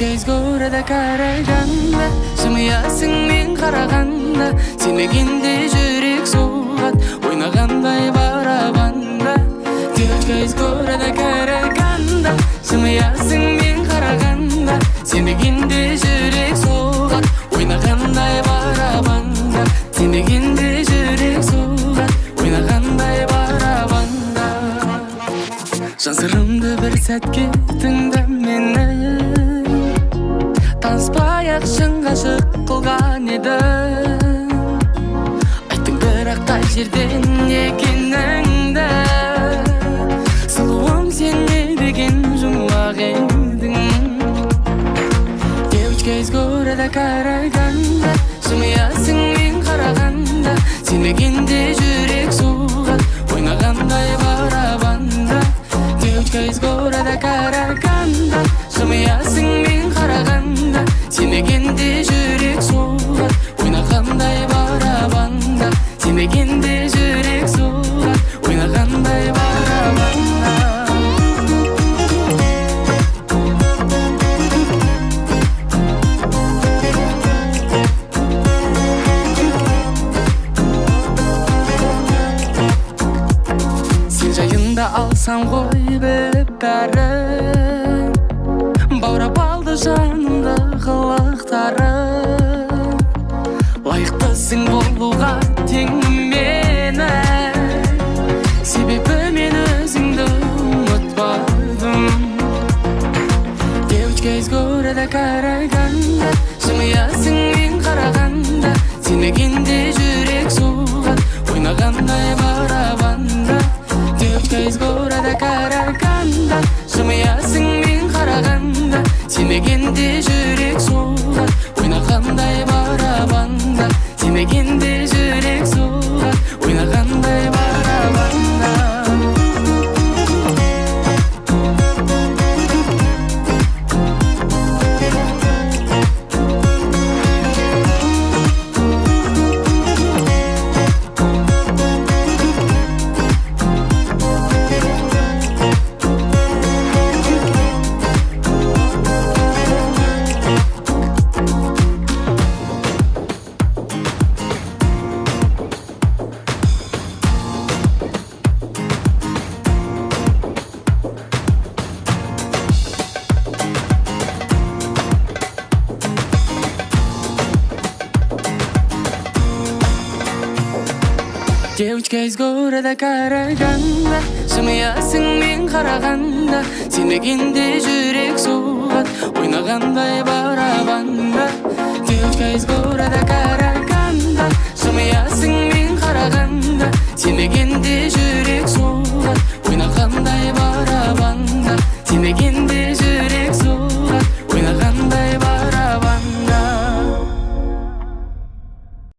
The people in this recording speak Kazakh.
Göz görede karaganda Şımıyasın men karaganda Sevmeginde jürek soğat Oynaganday barabanda Göz görede karaganda Şımıyasın men karaganda Sevmeginde jürek soğat Oynaganday barabanda Sevmeginde jürek soğat Oynaganday barabanda Şansırımdı bir sәтке tыңda meni Танспай ақшың ғашық қылған едің Айттың бірақ қай жерден екеніңді Сұлуым сен не деген жұмбақ едің Девочка из города қарағанда Жымиясың мен қарағанда Сенбегенде жүрек соғады Ойнағандай барабанда Девочка из города қарағанда Жымиясың мен қарағанда Сенбегенде жүрек соғады Ойнағандай барабанда Сенбегенде жүрек соғады Ойнағандай барабанда Сен жайында алсам ғой біліп бәрін Баурап алды жанымды қылықтарың Лайықтысың болуға тең мені Себебі мен өзіңді ұмытпадым Девочка из города қарағанда Жымиясың мен қарағанда Сенбегенде жүрек соғады Ойнағандай барабанда Девочка из города қарағанда Жымиясың мен қарағанда Сенбегенде жүрек соғады Ойнағандай барабанда Сенбегенде жүрек соғады Ойнағандай барабанда Девочка из города қарағанда Жымиясың мен қарағанда Сенбегенде жүрек соғады Ойнағандай барабанда